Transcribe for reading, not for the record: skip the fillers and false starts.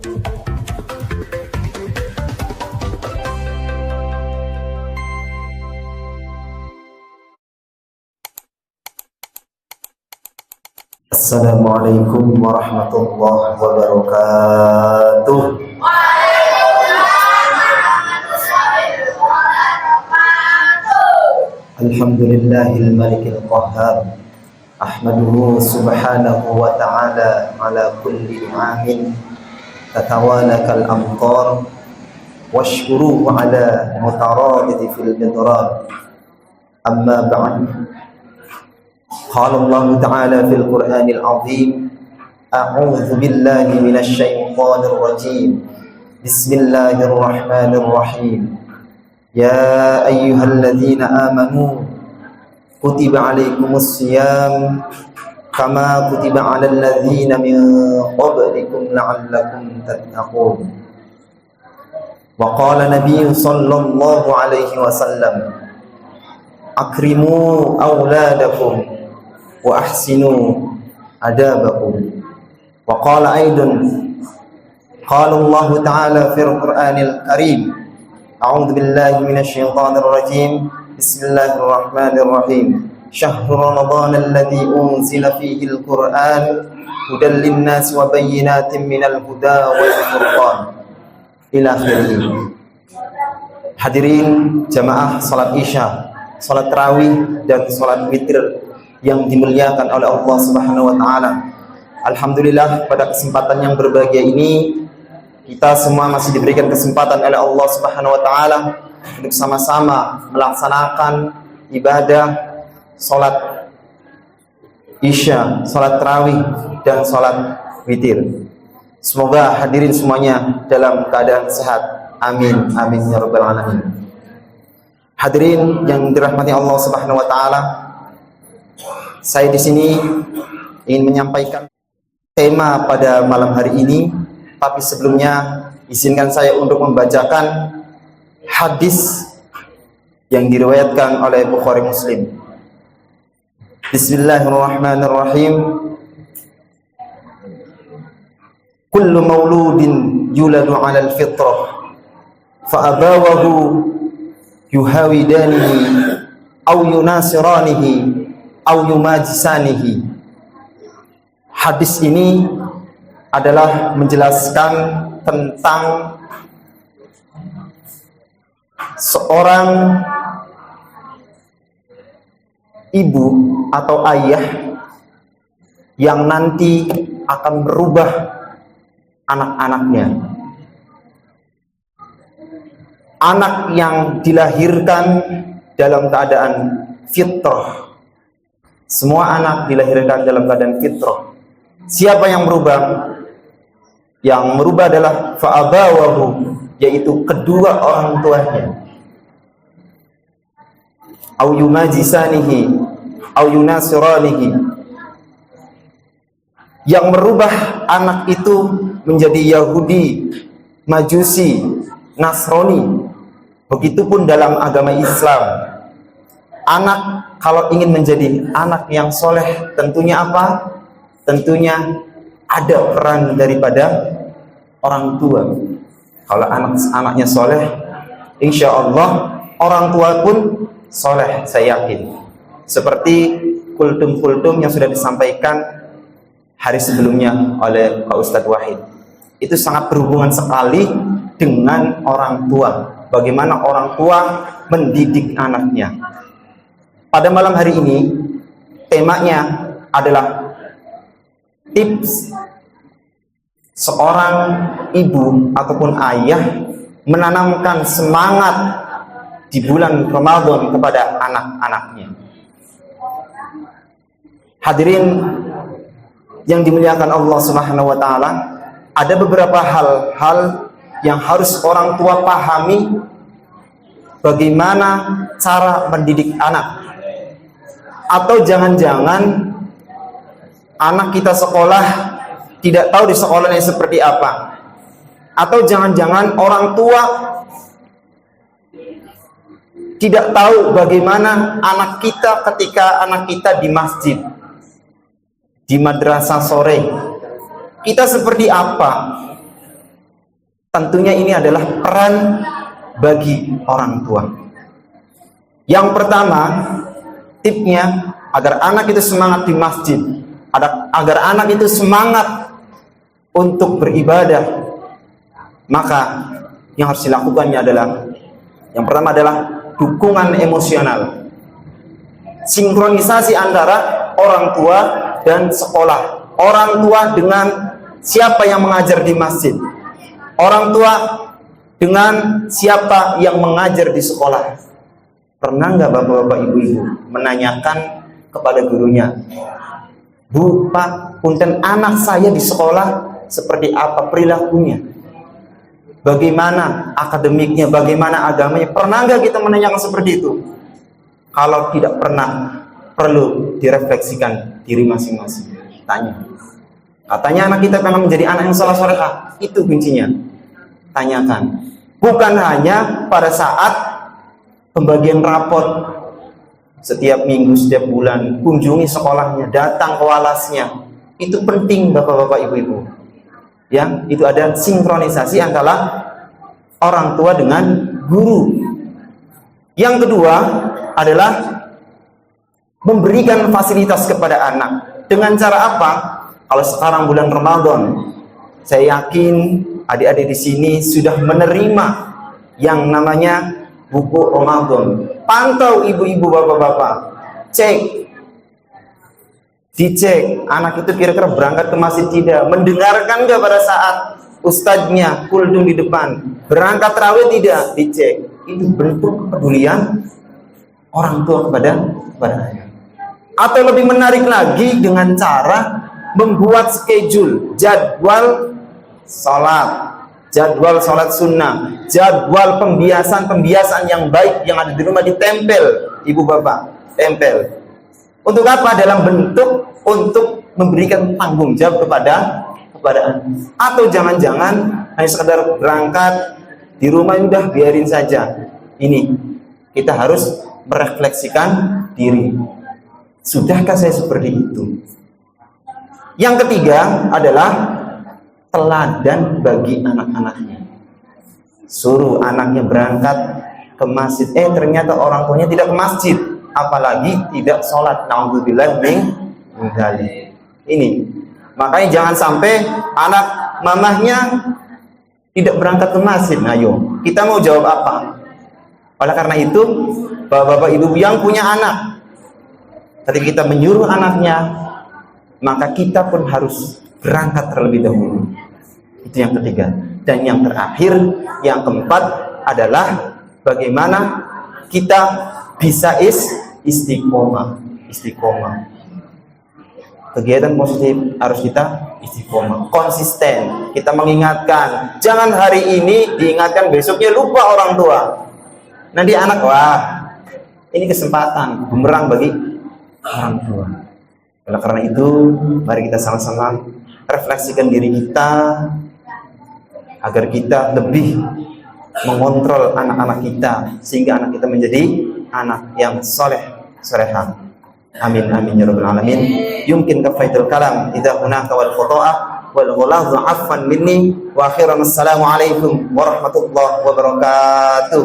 Assalamualaikum warahmatullahi wabarakatuh. Alhamdulillahil malikil qahhar. Ahmaduhu subhanahu wa ta'ala ala kulli amin tatawala kal amtar washkuru ala mutaradidi fil midrar. Amma ba'd. Qala Allah Ta'ala fil Qur'anil Azim, a'udzu billahi minasy syaithanir rajim. Bismillahirrahmanirrahim. Ya ayyuhalladzina amanu kutiba 'alaikumus shiyam kama kutiba 'alal ladzina min qablikum la'allakum tattaqun. Wa qala Nabiy sallallahu alaihi wasallam, akrimu auladakum wa ahsinu adabakum. Wa qala aidan, qala Allah Ta'ala fil Qur'anil Karim, a'udzu billahi minasy syaithanir rajim. Bismillahirrahmanirrahim. Syahrul Ramadan alladzi unzila fihi al-Qur'an hudan lin-nasi wa bayyinatin minal huda wal furqan. Ila akhirih. Hadirin jamaah salat Isya, salat tarawih dan salat witir yang dimuliakan oleh Allah Subhanahu wa taala. Alhamdulillah, pada kesempatan yang berbahagia ini kita semua masih diberikan kesempatan oleh Allah Subhanahu wa taala untuk sama-sama melaksanakan ibadah salat Isya, salat tarawih dan salat witir. Semoga hadirin semuanya dalam keadaan sehat. Amin amin ya rabbal alamin. Hadirin yang dirahmati Allah Subhanahu wa taala, saya di sini ingin menyampaikan tema pada malam hari ini, tapi sebelumnya izinkan saya untuk membacakan hadis yang diriwayatkan oleh Bukhari Muslim. Bismillahirrahmanirrahim. Kullu mauludin yuladu 'alal fitrah fa abawahu yuhawidanihi aw yunasiranihi aw yumajisanihi. Hadis ini adalah menjelaskan tentang seorang ibu atau ayah yang nanti akan berubah anak-anaknya. Anak yang dilahirkan dalam keadaan fitrah. Semua anak dilahirkan dalam keadaan fitrah. Siapa yang merubah? Yang merubah adalah fa'abawahu, yaitu kedua orang tuanya. Au yumajisanihi, au yunasiranihi. Yang merubah anak itu menjadi Yahudi, Majusi, Nasrani. Begitupun dalam agama Islam. Anak kalau ingin menjadi anak yang soleh, tentunya apa? Tentunya ada peran daripada orang tua. Kalau anaknya soleh, insya Allah orang tua pun soleh, saya yakin. Seperti kultum-kultum yang sudah disampaikan hari sebelumnya oleh Pak Ustadz Wahid. Itu sangat berhubungan sekali dengan orang tua. Bagaimana orang tua mendidik anaknya. Pada malam hari ini, temanya adalah tips seorang ibu ataupun ayah menanamkan semangat di bulan Ramadan kepada anak-anaknya. Hadirin yang dimuliakan Allah Subhanahu wa taala, ada beberapa hal-hal yang harus orang tua pahami bagaimana cara mendidik anak. Atau jangan-jangan anak kita sekolah tidak tahu di sekolahnya seperti apa. Atau jangan-jangan orang tua tidak tahu bagaimana anak kita ketika anak kita di masjid, di madrasah sore. Kita seperti apa? tentunya ini adalah peran bagi orang tua. Yang pertama, tipnya agar anak itu semangat di masjid, agar anak itu semangat untuk beribadah, maka yang harus dilakukannya adalah yang pertama adalah dukungan emosional, sinkronisasi antara orang tua dan sekolah, orang tua dengan siapa yang mengajar di masjid, orang tua dengan siapa yang mengajar di sekolah. Pernah nggak bapak-bapak, ibu-ibu menanyakan kepada gurunya, Bu, Pak, punten anak saya di sekolah seperti apa perilakunya, bagaimana akademiknya, bagaimana agamanya? Pernah nggak kita menanyakan seperti itu? Kalau tidak pernah, perlu direfleksikan diri masing-masing. Tanya. Katanya anak kita memang menjadi anak yang saleh-salehah, itu kuncinya. Tanyakan. Bukan hanya pada saat pembagian raport setiap minggu, setiap bulan, kunjungi sekolahnya, datang ke walasnya. Itu penting bapak-bapak, ibu-ibu. Ya, itu ada sinkronisasi antara orang tua dengan guru. Yang kedua adalah memberikan fasilitas kepada anak. Dengan cara apa? Kalau sekarang bulan Ramadan, saya yakin adik-adik di sini sudah menerima yang namanya buku Ramadan. Pantau ibu-ibu, bapak-bapak, dicek anak itu kira-kira berangkat ke masjid tidak, mendengarkan nggak pada saat ustadznya kuldung di depan, berangkat tarawih tidak, dicek. Itu bentuk kepedulian orang tua kepada anak. Atau lebih menarik lagi dengan cara membuat schedule, jadwal sholat sunnah, jadwal pembiasaan yang baik yang ada di rumah ditempel, ibu bapak, tempel. Untuk apa? Dalam bentuk untuk memberikan tanggung jawab kepada anak. Atau jangan-jangan hanya sekedar berangkat di rumah udah biarin saja. Ini kita harus merefleksikan diri. Sudahkah saya seperti itu? Yang ketiga adalah teladan bagi anak-anaknya. Suruh anaknya berangkat ke masjid, ternyata orang tuanya tidak ke masjid, apalagi tidak sholat. Na'udzubillah min dzalik. Ini makanya jangan sampai anak mamahnya tidak berangkat ke masjid. Nah, ayo, kita mau jawab apa? Oleh karena itu, bapak-bapak, ibu yang punya anak, ketika kita menyuruh anaknya, maka kita pun harus berangkat terlebih dahulu. Itu yang ketiga. Dan yang terakhir, yang keempat adalah bagaimana kita bisa istiqomah. Kegiatan positif harus kita istiqomah, konsisten. Kita mengingatkan, jangan hari ini diingatkan, besoknya lupa orang tua. Nanti anak, wah, ini kesempatan bumerang bagi orang tua. Oleh karena itu, mari kita sama-sama refleksikan diri kita agar kita lebih mengontrol anak-anak kita, sehingga anak kita menjadi anak yang solehah. Amin amin ya rabbal alamin. Yumkin kafaitul kalam idza hunaka wal khuta'ah wal ghulaz 'afwan minni wa akhiran assalamu alaikum warahmatullahi wabarakatuh.